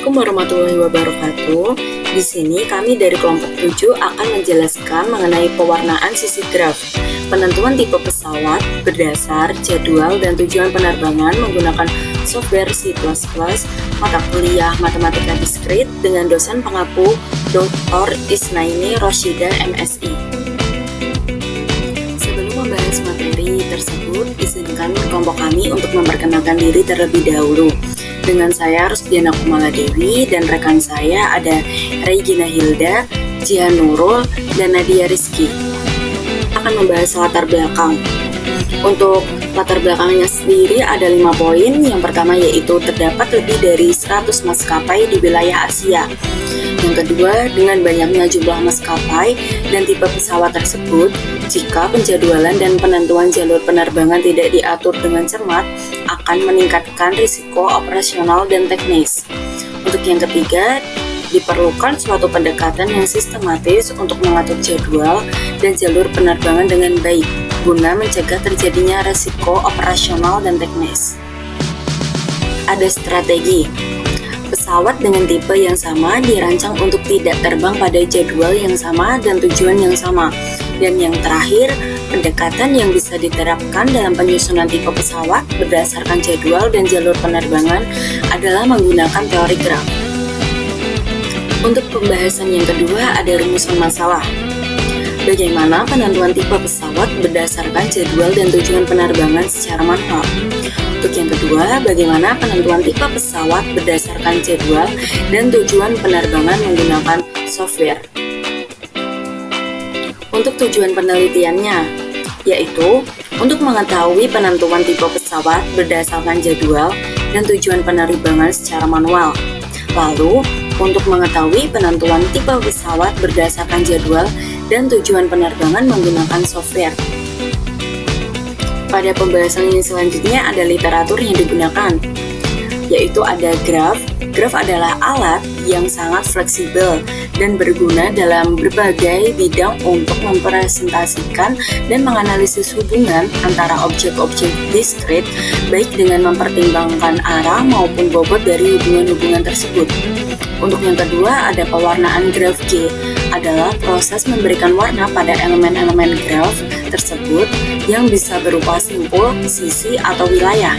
Assalamualaikum warahmatullahi wabarakatuh. Di sini kami dari kelompok 7 akan menjelaskan mengenai pewarnaan sisi graf, penentuan tipe pesawat berdasar jadwal dan tujuan penerbangan menggunakan software C++, mata kuliah Matematika Diskrit dengan dosen pengapu Dr. Isnaini Rosyida MSI. Sebelum membahas materi tersebut, izinkan kelompok kami untuk memperkenalkan diri terlebih dahulu. Dengan saya Rusdiana Kumala Dewi dan rekan saya ada Regina Hilda, Jihan Nurul, dan Nadia Rizky. Akan membahas latar belakang. Untuk latar belakangnya sendiri ada 5 poin. Yang pertama yaitu terdapat lebih dari 100 maskapai di wilayah Asia. Yang kedua, dengan banyaknya jumlah maskapai dan tipe pesawat tersebut, jika penjadwalan dan penentuan jalur penerbangan tidak diatur dengan cermat, akan meningkatkan risiko operasional dan teknis. Untuk yang ketiga, diperlukan suatu pendekatan yang sistematis untuk mengatur jadwal dan jalur penerbangan dengan baik, guna mencegah terjadinya risiko operasional dan teknis. Ada strategi. Pesawat dengan tipe yang sama dirancang untuk tidak terbang pada jadwal yang sama dan tujuan yang sama. Dan yang terakhir, pendekatan yang bisa diterapkan dalam penyusunan tipe pesawat berdasarkan jadwal dan jalur penerbangan adalah menggunakan teori graf. Untuk pembahasan yang kedua ada rumusan masalah. Bagaimana penentuan tipe pesawat berdasarkan jadwal dan tujuan penerbangan secara manual? Untuk yang kedua, bagaimana penentuan tipe pesawat berdasarkan jadwal dan tujuan penerbangan menggunakan software? Untuk tujuan penelitiannya, yaitu untuk mengetahui penentuan tipe pesawat berdasarkan jadwal dan tujuan penerbangan secara manual. Lalu, untuk mengetahui penentuan tipe pesawat berdasarkan jadwal dan tujuan penerbangan menggunakan software. Pada pembahasan yang selanjutnya ada literatur yang digunakan, yaitu ada graf. Graf adalah alat yang sangat fleksibel dan berguna dalam berbagai bidang untuk mempresentasikan dan menganalisis hubungan antara objek-objek diskrit, baik dengan mempertimbangkan arah maupun bobot dari hubungan-hubungan tersebut. Untuk yang kedua ada pewarnaan graf G, adalah proses memberikan warna pada elemen-elemen graf tersebut yang bisa berupa simpul, sisi, atau wilayah.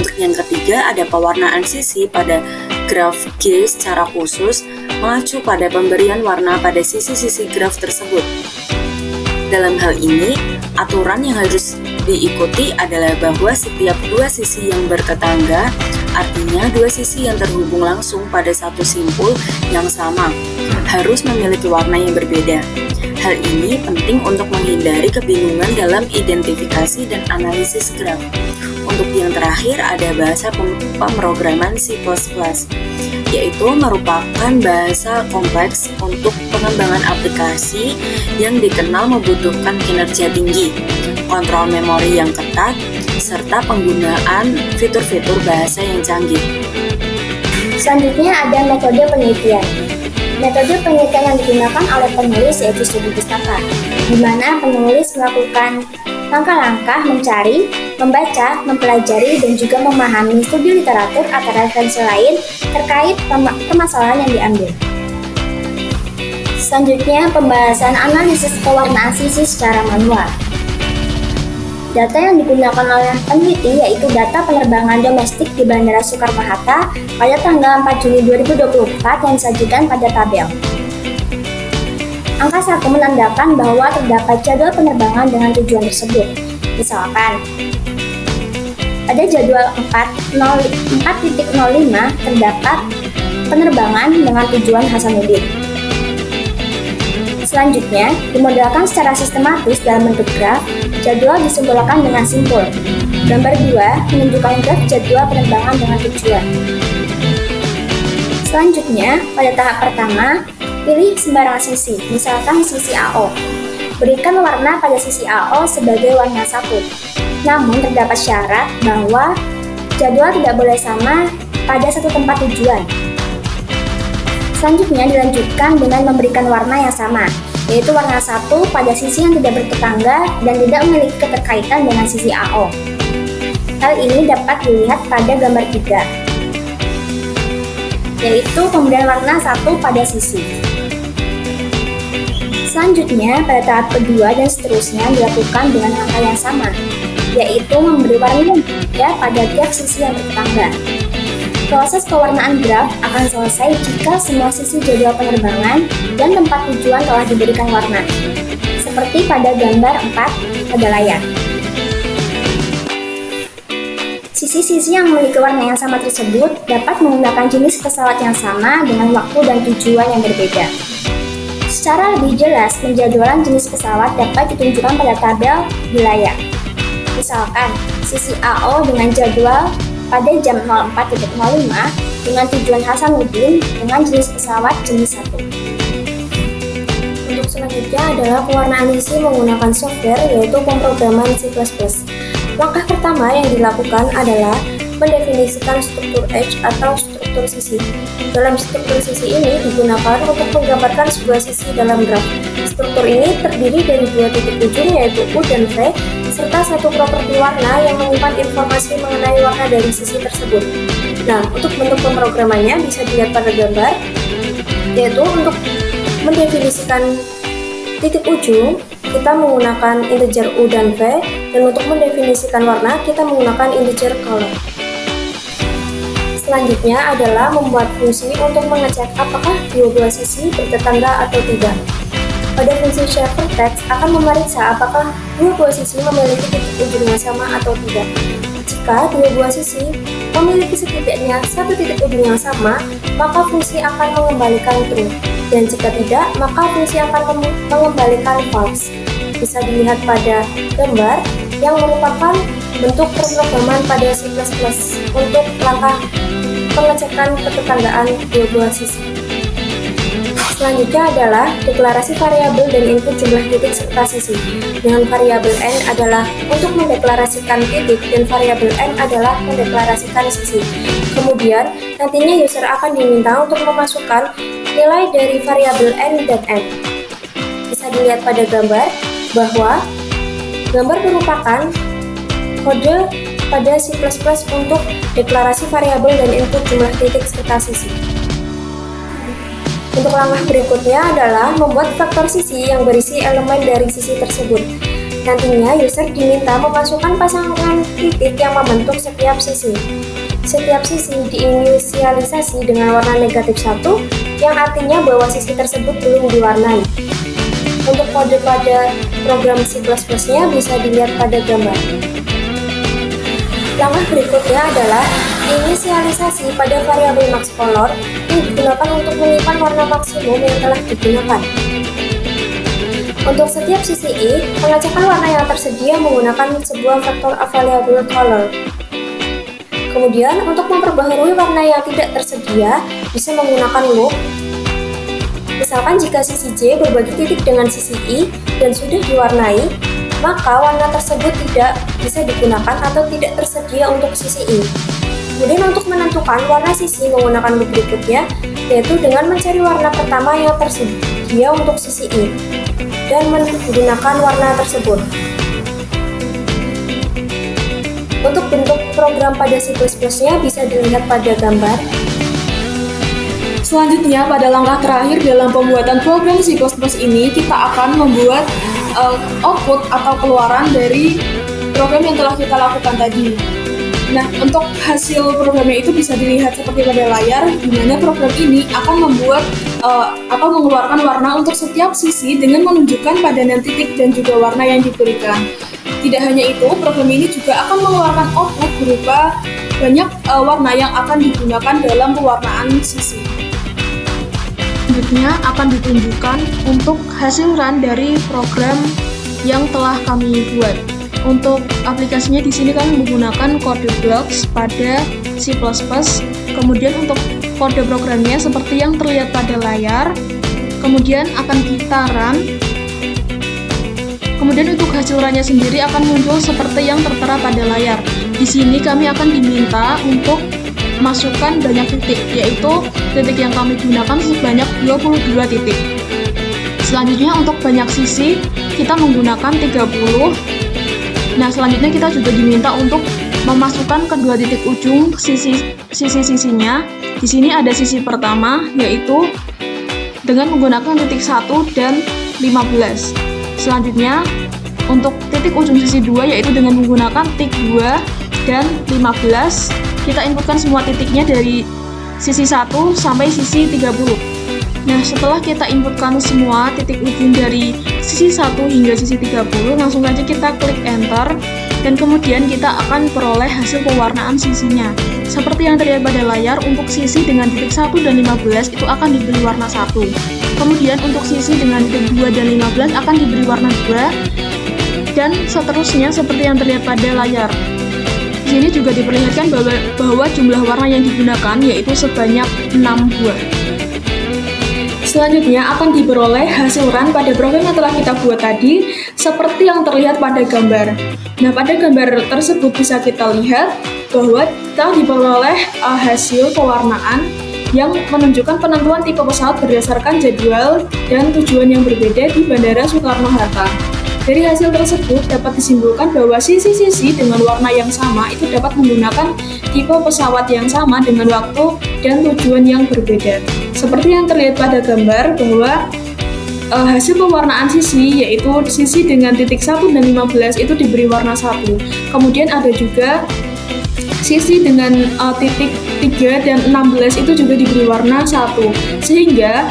Untuk yang ketiga ada pewarnaan sisi pada graf G secara khusus mengacu pada pemberian warna pada sisi-sisi graf tersebut. Dalam hal ini, aturan yang harus diikuti adalah bahwa setiap dua sisi yang bertetangga, artinya dua sisi yang terhubung langsung pada satu simpul yang sama, harus memiliki warna yang berbeda. Hal ini penting untuk menghindari kebingungan dalam identifikasi dan analisis graf. Untuk yang terakhir ada bahasa pemrograman C++, yaitu merupakan bahasa kompleks untuk pengembangan aplikasi yang dikenal membutuhkan kinerja tinggi, kontrol memori yang ketat, serta penggunaan fitur-fitur bahasa yang canggih. Selanjutnya ada metode penelitian. Metode penelitian yang digunakan oleh penulis yaitu studi pustaka, di mana penulis melakukan langkah-langkah mencari, membaca, mempelajari, dan juga memahami studi literatur atau referensi lain terkait permasalahan yang diambil. Selanjutnya, pembahasan analisis pewarnaan sisi secara manual. Data yang digunakan oleh peneliti yaitu data penerbangan domestik di Bandara Soekarno-Hatta pada tanggal 4 Juni 2024 yang disajikan pada tabel. Angka 1 menandakan bahwa terdapat jadwal penerbangan dengan tujuan tersebut. Misalkan, pada jadwal 4.05 terdapat penerbangan dengan tujuan Hasanuddin. Selanjutnya, dimodelkan secara sistematis dalam bentuk graf, jadwal disimpulkan dengan simpul. Gambar 2 menunjukkan graf jadwal penerbangan dengan tujuan. Selanjutnya, pada tahap pertama, pilih sembarang sisi, misalkan sisi AO. Berikan warna pada sisi AO sebagai warna 1. Namun terdapat syarat bahwa jadwal tidak boleh sama pada satu tempat tujuan. Selanjutnya dilanjutkan dengan memberikan warna yang sama, yaitu warna 1 pada sisi yang tidak bertetangga dan tidak memiliki keterkaitan dengan sisi AO. Hal ini dapat dilihat pada gambar 3. yaitu pemberian warna satu pada sisi. Selanjutnya, pada tahap kedua dan seterusnya dilakukan dengan angka yang sama, yaitu memberi warna ya pada tiap sisi yang bertetangga. Proses pewarnaan graf akan selesai jika semua sisi jadwal penerbangan dan tempat tujuan telah diberikan warna, seperti pada gambar 4 pada layar. Sisi-sisi yang memiliki warna yang sama tersebut dapat menggunakan jenis pesawat yang sama dengan waktu dan tujuan yang berbeda. Secara lebih jelas, penjadwalan jenis pesawat dapat ditunjukkan pada tabel di layar. Misalkan, sisi AO dengan jadwal pada jam 04.05 dengan tujuan Hasanuddin dengan jenis pesawat jenis 1. Untuk selanjutnya adalah pewarnaan sisi menggunakan software, yaitu pemrograman C++. Langkah pertama yang dilakukan adalah mendefinisikan struktur edge atau struktur sisi. Dalam struktur sisi ini digunakan untuk menggambarkan sebuah sisi dalam graf. Struktur ini terdiri dari dua titik ujung yaitu U dan V, serta satu properti warna yang menyimpan informasi mengenai warna dari sisi tersebut. Nah, untuk bentuk pemrogramannya bisa dilihat pada gambar, yaitu untuk mendefinisikan titik ujung, kita menggunakan integer U dan V, dan untuk mendefinisikan warna, kita menggunakan integer color. Selanjutnya adalah membuat fungsi untuk mengecek apakah dua sisi bertetangga atau tidak. Pada fungsi shareVertex akan memeriksa apakah dua sisi memiliki titik ujung yang sama atau tidak. Jika dua sisi memiliki setidaknya satu titik ujung yang sama, maka fungsi akan mengembalikan true. Dan jika tidak, maka fungsi akan mengembalikan false. Bisa dilihat pada gambar yang merupakan bentuk pemrograman pada C++ untuk langkah pengecekan ketetanggaan dua sisi. Selanjutnya adalah deklarasi variabel dan input jumlah titik serta sisi. Dengan variabel n adalah untuk mendeklarasikan titik dan variabel n adalah mendeklarasikan sisi. Kemudian, nantinya user akan diminta untuk memasukkan nilai dari variabel n dan n. Bisa dilihat pada gambar bahwa gambar merupakan kode pada C++ untuk deklarasi variabel dan input jumlah titik serta sisi. Untuk langkah berikutnya adalah membuat vektor sisi yang berisi elemen dari sisi tersebut. Nantinya user diminta memasukkan pasangan titik yang membentuk setiap sisi. Setiap sisi diinisialisasi dengan warna negatif 1, yang artinya bahwa sisi tersebut belum diwarnai. Untuk kode pada program C++-nya bisa dilihat pada gambar. Langkah berikutnya adalah inisialisasi pada variabel max color yang digunakan untuk menyimpan warna maksimum yang telah digunakan. Untuk setiap sisi I, pengecekan warna yang tersedia menggunakan sebuah vektor available color. Kemudian, untuk memperbaharui warna yang tidak tersedia, bisa menggunakan loop. Misalkan jika sisi J berbagi titik dengan sisi I dan sudah diwarnai, maka warna tersebut tidak bisa digunakan atau tidak tersedia untuk sisi I. Kemudian untuk menentukan warna sisi menggunakan loop berikutnya, yaitu dengan mencari warna pertama yang tersedia untuk sisi I, dan menggunakan warna tersebut. Untuk bentuk program pada C++ nya bisa dilihat pada gambar. Selanjutnya, pada langkah terakhir dalam pembuatan program C++ ini, kita akan membuat output atau keluaran dari program yang telah kita lakukan tadi. Nah, untuk hasil programnya itu bisa dilihat seperti pada layar, di mana program ini akan membuat atau mengeluarkan warna untuk setiap sisi dengan menunjukkan padanan titik dan juga warna yang diberikan. Tidak hanya itu, program ini juga akan mengeluarkan output berupa banyak warna yang akan digunakan dalam pewarnaan sisi. Selanjutnya akan ditunjukkan untuk hasil run dari program yang telah kami buat. Untuk aplikasinya di sini kami menggunakan kode blocks pada C++. Kemudian untuk kode programnya seperti yang terlihat pada layar. Kemudian akan kita run. Kemudian untuk hasil runnya sendiri akan muncul seperti yang tertera pada layar. Di sini kami akan diminta untuk masukkan banyak titik, yaitu titik yang kami gunakan sebanyak 22 titik. Selanjutnya untuk banyak sisi, kita menggunakan 30. Nah, selanjutnya kita juga diminta untuk memasukkan kedua titik ujung sisi-sisinya Di sini ada sisi pertama, yaitu dengan menggunakan titik 1 dan 15. Selanjutnya, untuk titik ujung sisi 2, yaitu dengan menggunakan titik 2 dan 15, kita inputkan semua titiknya dari sisi 1 sampai sisi 30. Nah, setelah kita inputkan semua titik ujung dari sisi 1 hingga sisi 30, langsung saja kita klik enter, dan kemudian kita akan peroleh hasil pewarnaan sisinya. Seperti yang terlihat pada layar, untuk sisi dengan titik 1 dan 15 itu akan diberi warna 1. Kemudian untuk sisi dengan titik 2 dan 15 akan diberi warna 2, dan seterusnya seperti yang terlihat pada layar. Di sini juga diperlihatkan bahwa jumlah warna yang digunakan yaitu sebanyak 6 buah. Selanjutnya akan diperoleh hasil run pada program yang telah kita buat tadi seperti yang terlihat pada gambar. Nah, pada gambar tersebut bisa kita lihat bahwa telah diperoleh hasil pewarnaan yang menunjukkan penentuan tipe pesawat berdasarkan jadwal dan tujuan yang berbeda di Bandara Soekarno-Hatta. Dari hasil tersebut dapat disimpulkan bahwa sisi-sisi dengan warna yang sama itu dapat menggunakan tipe pesawat yang sama dengan waktu dan tujuan yang berbeda. Seperti yang terlihat pada gambar bahwa hasil pewarnaan sisi, yaitu sisi dengan titik 1 dan 15 itu diberi warna 1. Kemudian ada juga sisi dengan titik 3 dan 16 itu juga diberi warna 1. Sehingga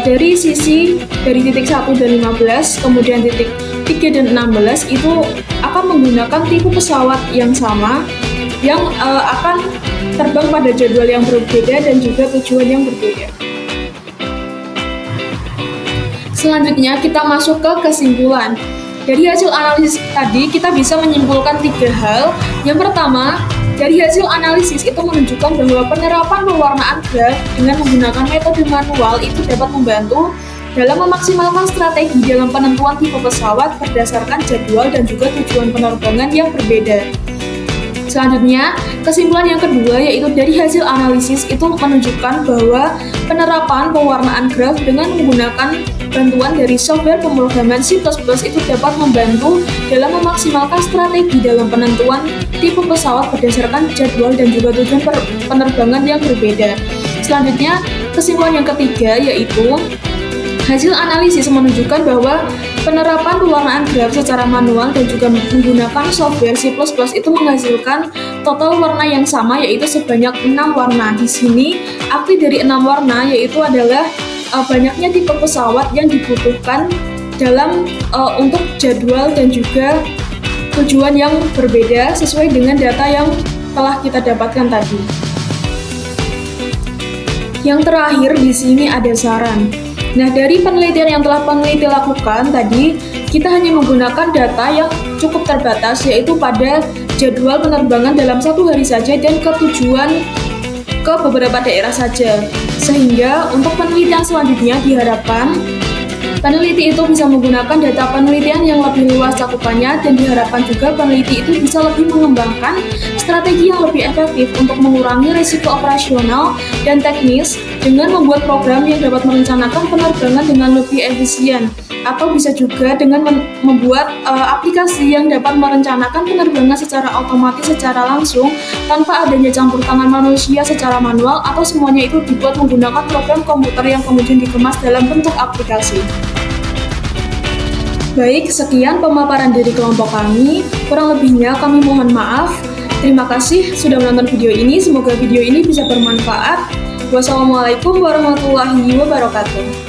dari sisi dari titik 1 dan 15, kemudian titik 3 dan 16 itu akan menggunakan tipe pesawat yang sama yang akan terbang pada jadwal yang berbeda dan juga tujuan yang berbeda. Selanjutnya kita masuk ke kesimpulan. Dari hasil analisis tadi kita bisa menyimpulkan 3 hal. Yang pertama, dari hasil analisis itu menunjukkan bahwa penerapan pewarnaan graf dengan menggunakan metode manual itu dapat membantu dalam memaksimalkan strategi dalam penentuan tipe pesawat berdasarkan jadwal dan juga tujuan penerbangan yang berbeda. Selanjutnya, kesimpulan yang kedua yaitu dari hasil analisis itu menunjukkan bahwa penerapan pewarnaan graf dengan menggunakan bantuan dari software pemrograman C++ itu dapat membantu dalam memaksimalkan strategi dalam penentuan tipe pesawat berdasarkan jadwal dan juga tujuan penerbangan yang berbeda. Selanjutnya, kesimpulan yang ketiga yaitu hasil analisis menunjukkan bahwa penerapan pewarnaan graf secara manual dan juga menggunakan software C++ itu menghasilkan total warna yang sama yaitu sebanyak 6 warna. Di sini arti dari 6 warna yaitu adalah banyaknya tipe pesawat yang dibutuhkan dalam untuk jadwal dan juga tujuan yang berbeda sesuai dengan data yang telah kita dapatkan tadi. Yang terakhir di sini ada saran. Nah, dari penelitian yang telah peneliti lakukan tadi, kita hanya menggunakan data yang cukup terbatas, yaitu pada jadwal penerbangan dalam 1 hari saja dan ketujuan ke beberapa daerah saja. Sehingga untuk penelitian selanjutnya diharapkan peneliti itu bisa menggunakan data penelitian yang lebih luas cakupannya dan diharapkan juga peneliti itu bisa lebih mengembangkan strategi yang lebih efektif untuk mengurangi risiko operasional dan teknis dengan membuat program yang dapat merencanakan penerbangan dengan lebih efisien, atau bisa juga dengan membuat aplikasi yang dapat merencanakan penerbangan secara otomatis secara langsung tanpa adanya campur tangan manusia secara manual, atau semuanya itu dibuat menggunakan program komputer yang kemudian dikemas dalam bentuk aplikasi. Baik, sekian pemaparan dari kelompok kami. Kurang lebihnya kami mohon maaf. Terima kasih sudah menonton video ini. Semoga video ini bisa bermanfaat. Wassalamualaikum warahmatullahi wabarakatuh.